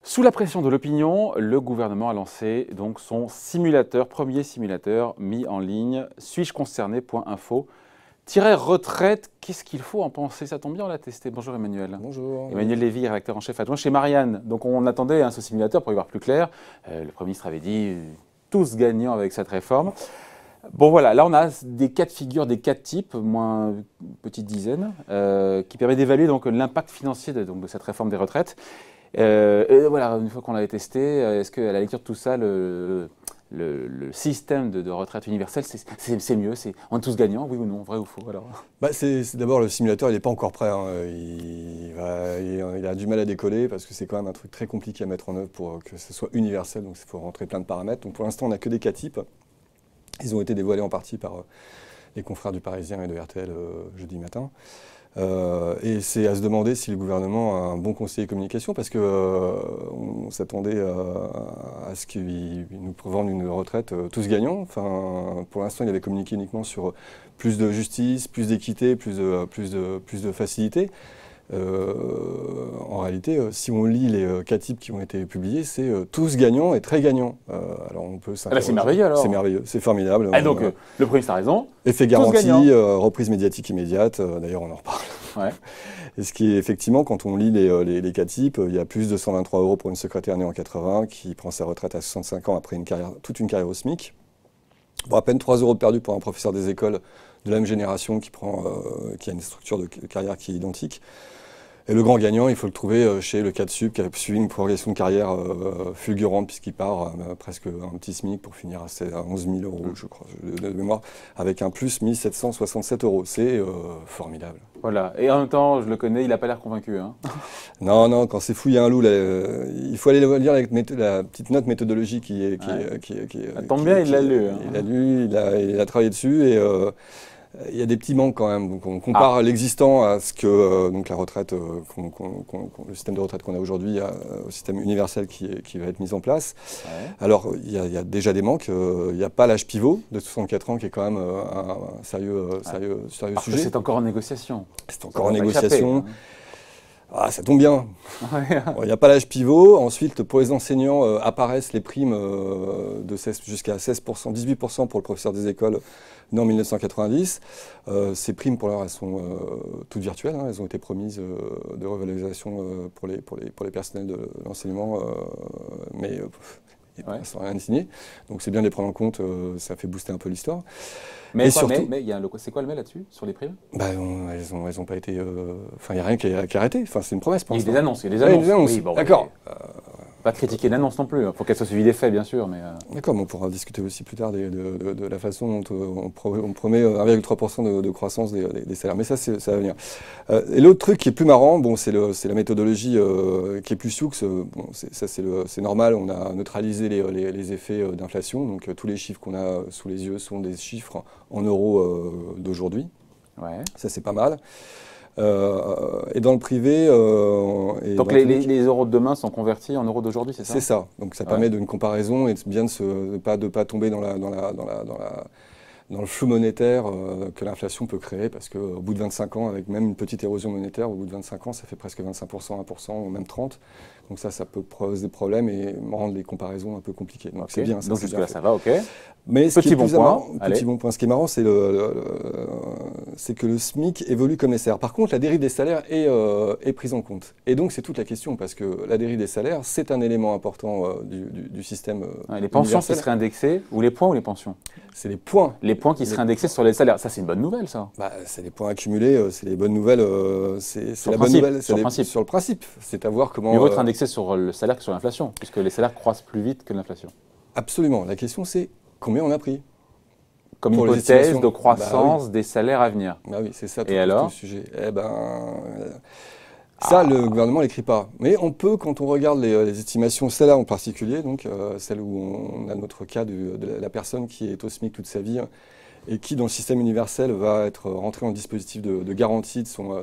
Sous la pression de l'opinion, le gouvernement a lancé donc son simulateur, premier simulateur mis en ligne, suis-je concerné.info. Retraite, qu'est-ce qu'il faut en penser? Ça tombe bien, on l'a testé. Bonjour Emmanuel. Bonjour. Emmanuel Lévy, rédacteur en chef adjoint chez Marianne. Donc on attendait ce simulateur pour y voir plus clair. Le Premier ministre avait dit tous gagnants avec cette réforme. Bon voilà, là on a des cas de figure, des cas de type, moins une petite dizaine, qui permet d'évaluer donc l'impact financier de cette réforme des retraites. Et voilà, une fois qu'on l'avait testé, est-ce qu'à la lecture de tout ça, le système de retraite universelle, c'est mieux, on est tous gagnants, oui ou non, vrai ou faux alors? D'abord, le simulateur, il n'est pas encore prêt. Hein. Il a du mal à décoller parce que c'est quand même un truc très compliqué à mettre en œuvre pour que ce soit universel. Donc il faut rentrer plein de paramètres. Donc pour l'instant, on n'a que des cas types. Ils ont été dévoilés en partie par les confrères du Parisien et de RTL jeudi matin. Et c'est à se demander si le gouvernement a un bon conseiller communication parce qu'on s'attendait à ce qu'il nous vendent une retraite tous gagnants. Enfin, pour l'instant, il avait communiqué uniquement sur plus de justice, plus d'équité, plus de facilité. En réalité, si on lit les cas types qui ont été publiés, c'est tous gagnants et très gagnants. Alors on peut s'interroger. C'est merveilleux alors. C'est merveilleux, c'est formidable. Ah, donc le Premier ministre a raison. Effet garanti, reprise médiatique immédiate, d'ailleurs on en reparle. Ouais. Et ce qui est effectivement, quand on lit les cas types, il y a plus de 123 € pour une secrétaire née en 80 qui prend sa retraite à 65 ans après toute une carrière au SMIC. Bon, à peine 3 € de perdu pour un professeur des écoles de la même génération qui a une structure de carrière qui est identique. Et le grand gagnant, il faut le trouver chez le CADSUB qui a suivi une progression de carrière fulgurante puisqu'il part presque un petit SMIC pour finir à 11 000 €, je crois, de mémoire, avec un plus 1 767 €. C'est formidable. Voilà. Et en même temps, je le connais, il n'a pas l'air convaincu. Hein. Non, non, quand c'est fou, il y a un loup. Il faut aller lire la petite note méthodologique qui est... Ça tombe bien, il l'a lu. Hein. Il l'a lu, il a travaillé dessus et... il y a des petits manques quand même, donc on compare l'existant à ce que donc la retraite, le système de retraite qu'on a aujourd'hui, au système universel qui va être mis en place. Ouais. Alors il y a déjà des manques, il n'y a pas l'âge pivot de 64 ans qui est quand même un sérieux sujet. C'est encore en négociation. C'est encore en négociation. Échapper, hein. Ah, ça tombe bien. Il n'y a pas l'âge pivot. Ensuite, pour les enseignants, apparaissent les primes jusqu'à 16%, 18% pour le professeur des écoles né en 1990. Ces primes, pour l'heure, elles sont toutes virtuelles. Hein. Elles ont été promises de revalorisation pour les personnels de l'enseignement, mais sans rien signer. Donc c'est bien de les prendre en compte, ça fait booster un peu l'histoire. Mais c'est quoi le mais là-dessus, sur les primes? Elles ont pas été... Enfin, il n'y a rien qui est arrêté. Enfin, c'est une promesse pour l'instant. Il y a des annonces. Oui, bon, d'accord. Pas critiquer l'annonce non plus. Il faut qu'elle soit suivie des faits, bien sûr. D'accord, mais on pourra discuter aussi plus tard de la façon dont on promet 1,3% de croissance des salaires. Mais ça va venir. Et l'autre truc qui est plus marrant, bon, c'est la méthodologie qui est plus sioux. Bon, c'est normal, on a neutralisé les effets d'inflation. Donc tous les chiffres qu'on a sous les yeux sont des chiffres en euros d'aujourd'hui. Ouais. Ça, c'est pas mal. Et dans le privé... donc les euros de demain sont convertis en euros d'aujourd'hui, c'est ça? C'est ça. Donc ça permet d'une comparaison et bien de pas tomber dans le flou monétaire que l'inflation peut créer, parce qu'au bout de 25 ans, avec même une petite érosion monétaire, au bout de 25 ans, ça fait presque 25%, 1%, ou même 30%. Donc ça peut poser des problèmes et rendre les comparaisons un peu compliquées. Donc c'est bien. Donc jusque-là, ça va, ok. Mais petit bon point. Ce qui est marrant, c'est que le SMIC évolue comme les salaires. Par contre, la dérive des salaires est prise en compte. Et donc c'est toute la question, parce que la dérive des salaires, c'est un élément important du système les pensions universel. Qui seraient indexées, ou les points ou les pensions? C'est les points. Les points qui seraient indexés sur les salaires. Ça, c'est une bonne nouvelle, ça. C'est les points accumulés, c'est les bonnes nouvelles. C'est la bonne nouvelle sur le principe. C'est à voir comment... Mieux vaut être indexé sur le salaire que sur l'inflation, puisque les salaires croissent plus vite que l'inflation. Absolument. La question, c'est combien on a pris comme hypothèse de croissance des salaires à venir. Oui, c'est ça tout le sujet. Ça, le gouvernement ne l'écrit pas. Mais on peut, quand on regarde les estimations, celle-là en particulier, donc celle où on a notre cas de la personne qui est au SMIC toute sa vie et qui, dans le système universel, va être rentrée en dispositif de garantie de son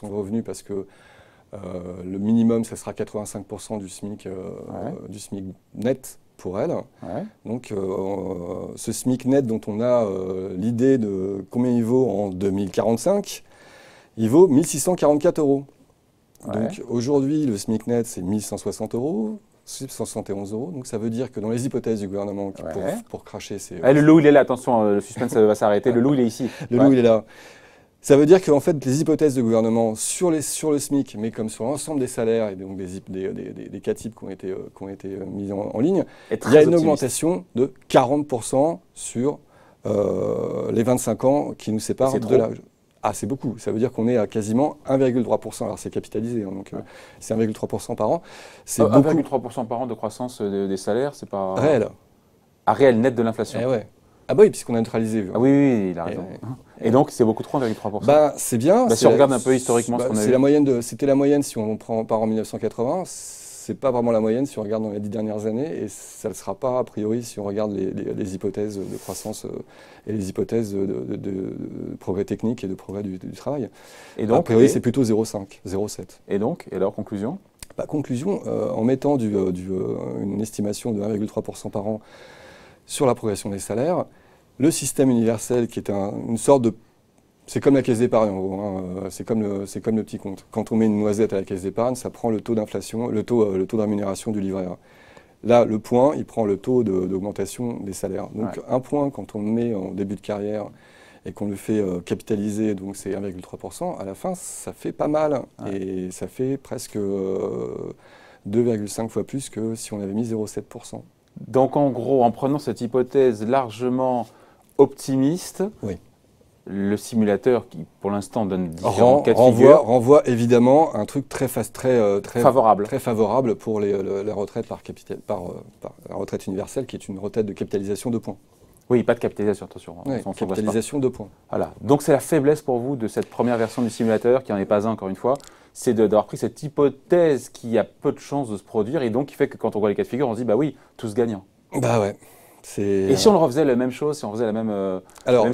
revenu, parce que le minimum, ça sera 85% du SMIC net. pour elle. Ouais. Donc ce SMIC net dont on a l'idée de combien il vaut en 2045, il vaut 1 644 €. Ouais. Donc aujourd'hui, le SMIC net, c'est 1 160 €. 171 €. Donc ça veut dire que dans les hypothèses du gouvernement pour cracher, c'est... le loup, il est là, attention, le suspense va s'arrêter. Le loup, il est ici. Le loup, il est là. Ça veut dire qu'en fait, les hypothèses du gouvernement sur le SMIC, mais comme sur l'ensemble des salaires et donc des cas types qui ont été mis en ligne, il y a une augmentation de 40% sur les 25 ans qui nous séparent de l'âge. Ah, c'est beaucoup. Ça veut dire qu'on est à quasiment 1,3%. Alors, c'est capitalisé, hein, donc c'est 1,3% par an. C'est 1,3% par an de croissance des salaires, c'est pas... Réel. Ah, réel, net de l'inflation. Eh ouais. Ah bah oui, puisqu'on a neutralisé. Ah oui, il a raison. Et donc, c'est beaucoup trop, 1,3%. Bah, c'est bien. Si on regarde un peu historiquement ce qu'on a eu. C'était la moyenne si on part en 1980. C'est pas vraiment la moyenne si on regarde dans les 10 dernières années, et ça ne le sera pas a priori si on regarde les hypothèses de croissance et les hypothèses de progrès technique et de progrès du travail. Et donc, a priori, c'est plutôt 0,5, 0,7. Et donc, et alors, conclusion? Bah, conclusion, en mettant une estimation de 1,3% par an sur la progression des salaires, le système universel qui est une sorte de... C'est comme la caisse d'épargne, en gros. Hein. C'est comme le petit compte. Quand on met une noisette à la caisse d'épargne, ça prend le taux d'inflation, le taux de rémunération du livret A. Là, le point, il prend le taux d'augmentation des salaires. Donc, un point, quand on le met en début de carrière et qu'on le fait capitaliser, donc c'est 1,3%, à la fin, ça fait pas mal. Ouais. Et ça fait presque 2,5 fois plus que si on avait mis 0,7%. Donc, en gros, en prenant cette hypothèse largement optimiste, oui. Le simulateur, qui pour l'instant donne différents cas de figure, renvoie évidemment un truc très favorable pour la retraite la retraite universelle, qui est une retraite de capitalisation de points. Oui, pas de capitalisation, attention. Oui, capitalisation de points. Voilà. Donc c'est la faiblesse pour vous de cette première version du simulateur, qui n'en est pas un encore une fois, c'est d'avoir pris cette hypothèse qui a peu de chances de se produire, et donc qui fait que quand on voit les cas de figure, on se dit bah oui, tous gagnants. Bah ouais. Et si on le refaisait la même chose, si on faisait la même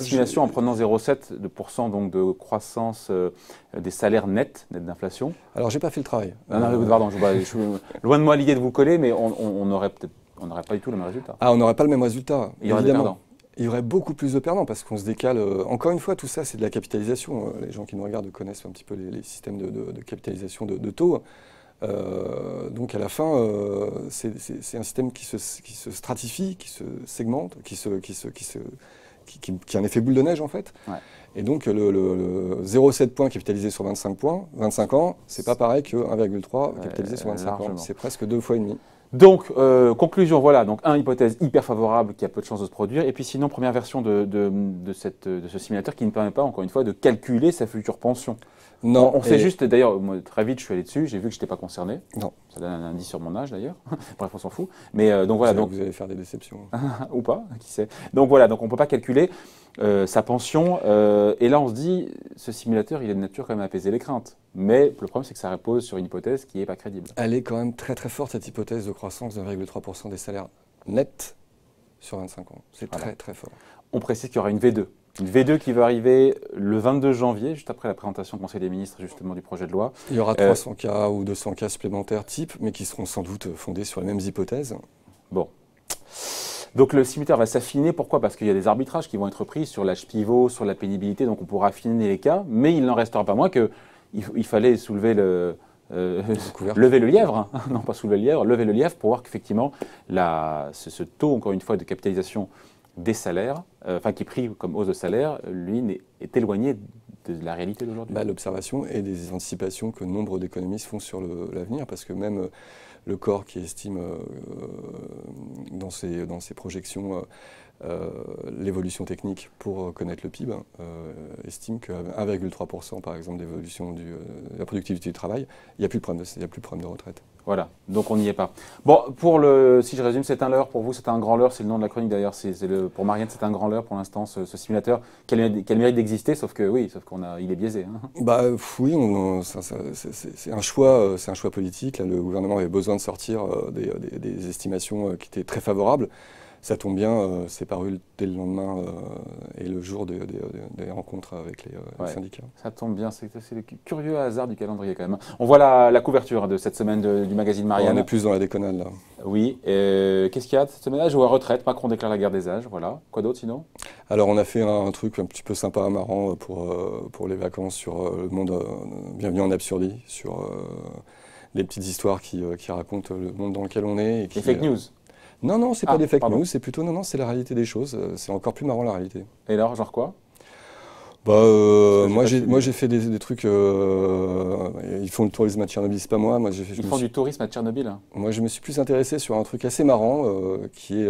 simulation en prenant 0,7% donc de croissance des salaires nets d'inflation? Alors, j'ai pas fait le travail. Non, pardon, je suis loin de moi l'idée de vous coller, mais on n'aurait pas du tout le même résultat. Ah, on n'aurait pas le même résultat. Il y aurait des perdants. Il y aurait beaucoup plus de perdants parce qu'on se décale. Encore une fois, tout ça, c'est de la capitalisation. Les gens qui nous regardent connaissent un petit peu les systèmes de capitalisation de taux. Donc à la fin, c'est un système qui se stratifie, qui se segmente, qui a un effet boule de neige en fait. Ouais. Et donc le 0,7 points capitalisé sur 25 ans, c'est pas pareil que 1,3 capitalisé sur 25 ans. C'est presque 2,5 fois. Donc, conclusion, voilà, donc hypothèse hyper favorable qui a peu de chances de se produire, et puis sinon, première version de ce simulateur qui ne permet pas, encore une fois, de calculer sa future pension. Non. On sait juste, d'ailleurs, très vite, je suis allé dessus, j'ai vu que je n'étais pas concerné. Non. Ça donne un indice sur mon âge, d'ailleurs. Bref, on s'en fout. Mais donc voilà. Vous allez faire des déceptions. Ou pas, qui sait. Donc voilà, donc on ne peut pas calculer sa pension. Et là, on se dit, ce simulateur, il est de nature quand même à apaiser les craintes. Mais le problème, c'est que ça repose sur une hypothèse qui n'est pas crédible. Elle est quand même très très forte, cette hypothèse de croissance de 1,3% des salaires nets sur 25 ans. C'est très très fort. On précise qu'il y aura une V2. Une V2 qui va arriver le 22 janvier, juste après la présentation au Conseil des ministres justement du projet de loi. Il y aura 300 cas ou 200 cas supplémentaires type, mais qui seront sans doute fondés sur les mêmes hypothèses. Bon. Donc le simulateur va s'affiner. Pourquoi? Parce qu'il y a des arbitrages qui vont être pris sur l'âge pivot, sur la pénibilité, donc on pourra affiner les cas, mais il n'en restera pas moins qu'il fallait soulever lever le lièvre, hein. Non pas soulever le lièvre, lever le lièvre pour voir qu'effectivement ce taux, encore une fois, de capitalisation des salaires, qui est pris comme hausse de salaire, lui est éloigné de la réalité d'aujourd'hui. L'observation et des anticipations que nombre d'économistes font sur l'avenir, parce que même le corps qui estime dans ses projections l'évolution technique pour connaître le PIB estime que 1,3% par exemple d'évolution de la productivité du travail, il n'y a plus de problème de retraite. Voilà, donc on n'y est pas. Bon, si je résume, c'est un leurre. Pour vous, c'est un grand leurre. C'est le nom de la chronique d'ailleurs. Pour Marianne, c'est un grand leurre pour l'instant, ce simulateur. Quel mérite d'exister, sauf qu'il est biaisé. Hein. Oui, c'est un choix politique. Là, le gouvernement avait besoin de sortir des estimations qui étaient très favorables. Ça tombe bien, c'est paru dès le lendemain et le jour des rencontres avec les syndicats. Ça tombe bien, c'est le curieux hasard du calendrier quand même. On voit la couverture de cette semaine du magazine Marianne. On est plus dans la déconnade là. Oui, qu'est-ce qu'il y a cette semaine? Je vois retraite, Macron déclare la guerre des âges, voilà. Quoi d'autre sinon? Alors on a fait un truc un petit peu sympa, marrant pour les vacances sur le monde, bienvenue en Absurdie, sur les petites histoires qui racontent le monde dans lequel on est. Et Les fake news? Non, c'est pas des fake news, c'est plutôt, non, c'est la réalité des choses, c'est encore plus marrant la réalité. Et alors, genre quoi? Moi j'ai fait des trucs, ils font le tourisme à Tchernobyl, c'est pas moi. Ils font du tourisme à Tchernobyl? Moi je me suis plus intéressé sur un truc assez marrant, qui est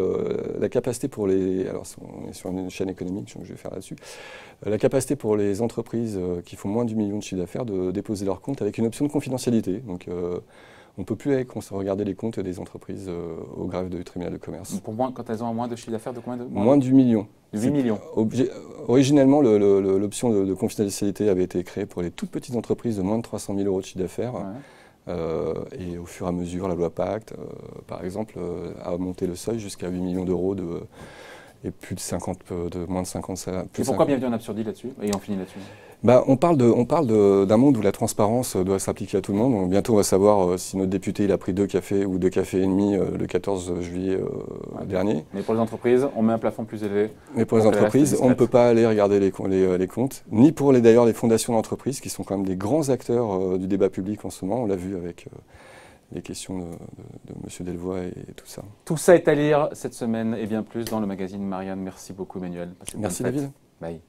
la capacité pour les, alors on est sur une chaîne économique, donc je vais faire là-dessus, la capacité pour les entreprises qui font moins du million de chiffre d'affaires de déposer leur compte avec une option de confidentialité. Donc on ne peut plus regarder les comptes des entreprises au greffe du tribunal de commerce. Pour quand elles ont moins de chiffre d'affaires de combien de moins du million. 8 millions. Originellement, l'option de confidentialité avait été créée pour les toutes petites entreprises de moins de 300 000 € de chiffre d'affaires. Ouais. Et au fur et à mesure, la loi Pacte, par exemple, a monté le seuil jusqu'à 8 millions d'euros et plus de moins de 50 salariés. Et pourquoi bienvenue en Absurdie là-dessus? Et on finit là-dessus. On parle d'un monde où la transparence doit s'appliquer à tout le monde. Donc, bientôt, on va savoir si notre député il a pris 2 cafés ou 2 cafés et demi le 14 juillet dernier. Mais pour les entreprises, on met un plafond plus élevé. Mais pour les entreprises, on ne peut pas aller regarder les comptes, ni pour d'ailleurs les fondations d'entreprises, qui sont quand même des grands acteurs du débat public en ce moment. On l'a vu avec les questions de M. Delvoye et tout ça. Tout ça est à lire cette semaine et bien plus dans le magazine Marianne. Merci beaucoup Emmanuel. Merci David. Bye.